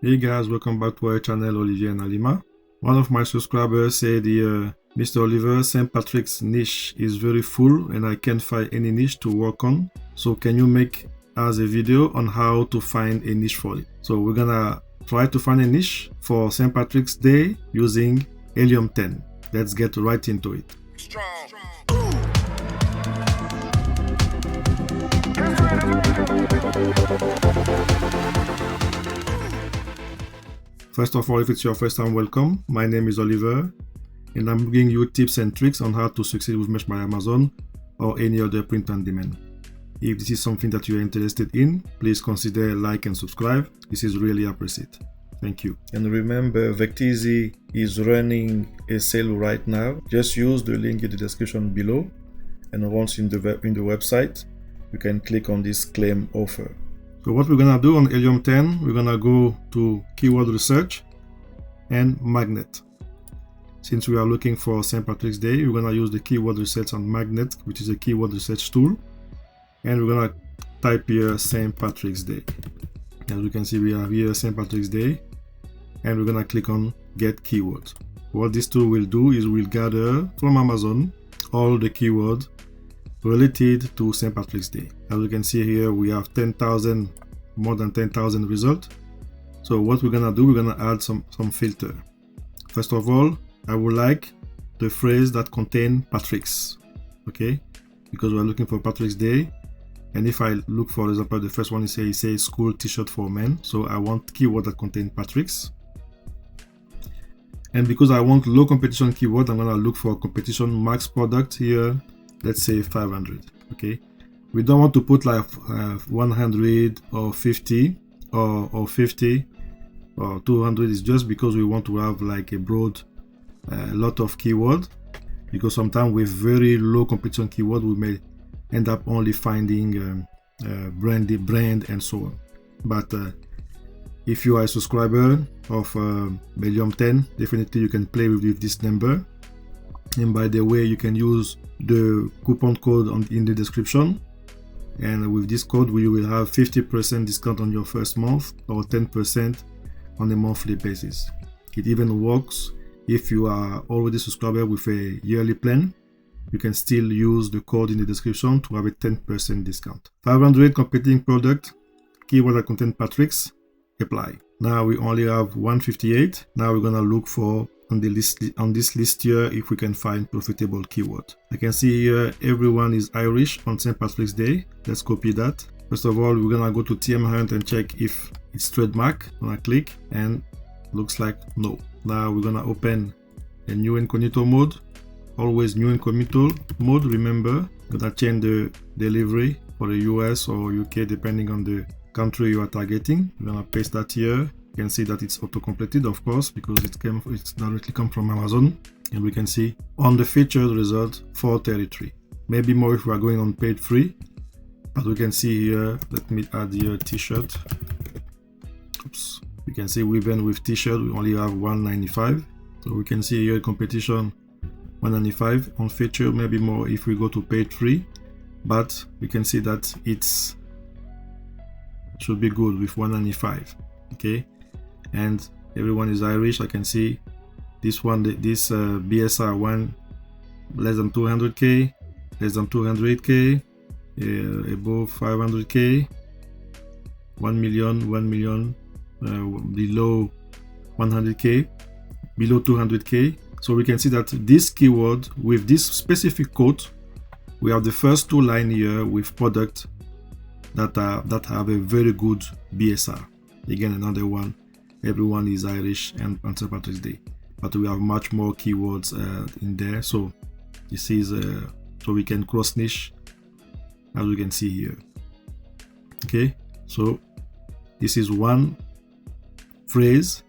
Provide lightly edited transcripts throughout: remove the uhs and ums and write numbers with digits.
Hey guys, welcome back to our channel Olivier and Alima. One of my subscribers said Mr. Oliver, St. Patrick's niche is very full and I can't find any niche to work on. So can you make us a video on how to find a niche for it? So we're gonna try to find a niche for St. Patrick's Day using Helium 10. Let's get right into it. First of all, if it's your first time, welcome. My name is Oliver, and I'm bringing you tips and tricks on how to succeed with Mesh by Amazon or any other print on demand. If this is something that you're interested in, please consider like and subscribe. This is really appreciated. Thank you. And remember, 𝗘𝗫𝗧𝗦 is running a sale right now. Just use the link in the description below, and once in the website, you can click on this claim offer. So what we're gonna do on Helium 10, we're gonna go to keyword research and magnet. Since we are looking for St. Patrick's Day, we're gonna use the keyword research on magnet, which is a keyword research tool. And we're gonna type here St. Patrick's Day. As you can see, we have here St. Patrick's Day, and we're gonna click on get keywords. What this tool will do is we'll gather from Amazon all the keywords related to St. Patrick's Day. As you can see here, we have more than 10,000 results. So what we're gonna do, we're gonna add some filter. First of all, I would like the phrase that contain Patrick's, okay? Because we're looking for Patrick's Day. And if I look, for example, the first one, it says school t-shirt for men. So I want keyword that contain Patrick's. And because I want low competition keyword, I'm gonna look for competition max product here. Let's say 500, okay? We don't want to put like 100 or 50 or 50 or 200. Is just because we want to have like a broad lot of keyword, because sometimes with very low competition keyword we may end up only finding brand and so on. But if you are a subscriber of Helium 10, definitely you can play with this number. And by the way, you can use the coupon code in the description, and with this code you will have 50% discount on your first month or 10% on a monthly basis. It even works if you are already subscriber with a yearly plan. You can still use the code in the description to have a 10% discount. 500 competing product, keyword that contain Patrick's, apply. Now we only have 158. Now we're gonna look for on this list here if we can find profitable keyword. I can see here everyone is Irish on St. Patrick's Day. Let's copy that. First of all, we're gonna go to TM Hunt and check if it's trademark. I'm gonna click and looks like no. Now we're gonna open a new incognito mode. Always new incognito mode. Remember, we're gonna change the delivery for the US or UK depending on the country you are targeting. We're gonna paste that here. You can see that it's auto-completed, of course, because it's directly come from Amazon. And we can see on the featured result for territory. Maybe more if we are going on page 3. But we can see here, let me add here t-shirt. Oops. You can see even with t-shirt, we only have 195. So we can see here competition 195 on feature, maybe more if we go to page 3. But we can see that it should be good with 195. Okay. And everyone is Irish. I can see this one, this BSR one, less than 200k, less than 208k, above 500k, 1 million, below 100k, below 200k. So we can see that this keyword with this specific code, we have the first two lines here with product that have a very good BSR. Again, another one. Everyone is Irish and on St. Patrick's Day, but we have much more keywords in there. So this is so we can cross niche, as we can see here. Okay, so this is one phrase,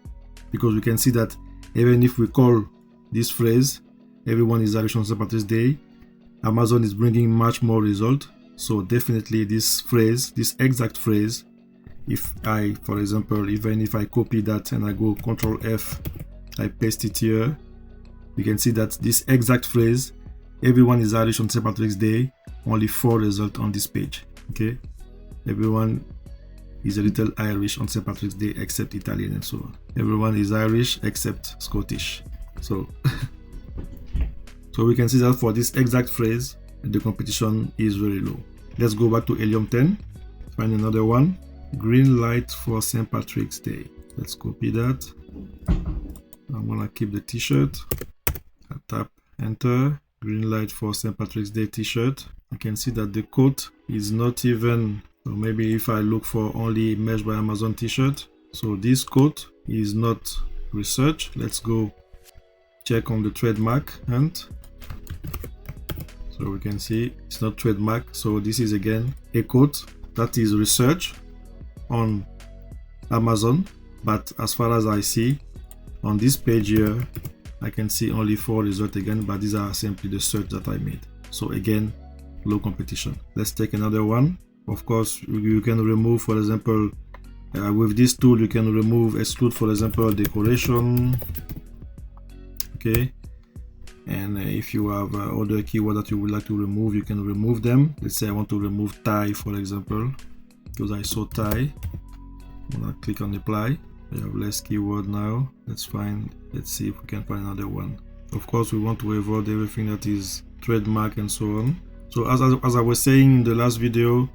because we can see that even if we call this phrase everyone is Irish on St. Patrick's Day, Amazon is bringing much more result. So definitely this phrase, this exact phrase, if I, for example, even if I copy that and I go Control F, I paste it here, we can see that this exact phrase, everyone is Irish on St. Patrick's Day, only 4 results on this page. Okay, everyone is a little Irish on St. Patrick's Day except Italian and so on. Everyone is Irish except Scottish. So so we can see that for this exact phrase the competition is very low. Let's go back to 𝗘𝗦𝗦𝗧, find another one. Green light for St. Patrick's Day. Let's copy that. I'm gonna keep the t-shirt. I tap enter. Green light for St. Patrick's Day t-shirt. I can see that the coat is not even, so maybe if I look for only Mesh by Amazon t-shirt, so this coat is not research. Let's go check on the trademark hunt. So we can see it's not trademark, so this is again a coat that is research on Amazon, but as far as I see on this page here, I can see only 4 results again, but these are simply the search that I made. So again, low competition. Let's take another one. Of course, you can remove, for example, with this tool you can remove, exclude, for example, decoration. Okay, and if you have other keywords that you would like to remove, you can remove them. Let's say I want to remove tie, for example, because I saw tie. I'm gonna click on apply. I have less keyword now. Let's see if we can find another one. Of course, we want to avoid everything that is trademark and so on. So as I was saying in the last video,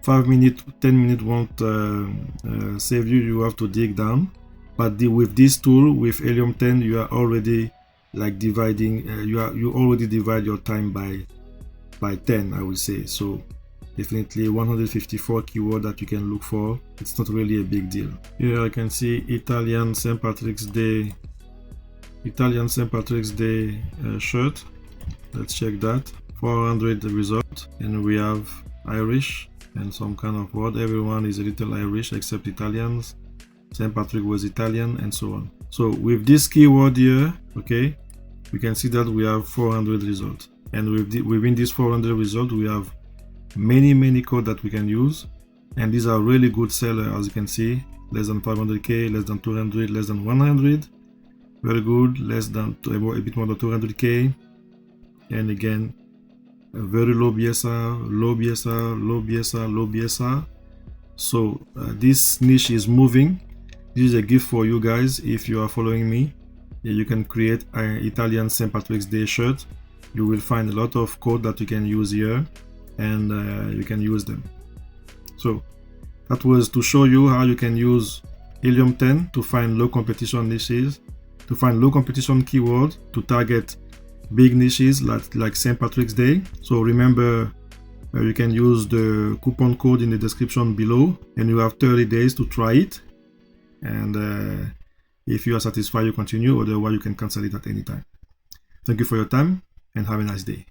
5 minutes, 10 minutes won't save you. You have to dig down. But with this tool, with 𝗘𝗦𝗦𝗧, you are already like dividing. You already divide your time by 10, I would say. So definitely 154 keyword that you can look for. It's not really a big deal. Here I can see Italian St. Patrick's Day shirt. Let's check that. 400 result, and we have Irish and some kind of word. Everyone is a little Irish except Italians. St. Patrick was Italian and so on. So with this keyword here, okay, we can see that we have 400 results, and within this 400 result we have many code that we can use, and these are really good sellers. As you can see, less than 500k, less than 200, less than 100, very good, less than a bit more than 200k, and again a very low BSR, low BSR, low BSR, low BSR. So this niche is moving. This is a gift for you guys. If you are following me, you can create an Italian St. Patrick's Day shirt. You will find a lot of code that you can use here, and you can use them. So that was to show you how you can use 𝗘𝗦𝗦𝗧 to find low competition niches, to find low competition keywords, to target big niches like St. Patrick's Day. So remember, you can use the coupon code in the description below, and you have 30 days to try it, and if you are satisfied, you continue, otherwise you can cancel it at any time. Thank you for your time and have a nice day.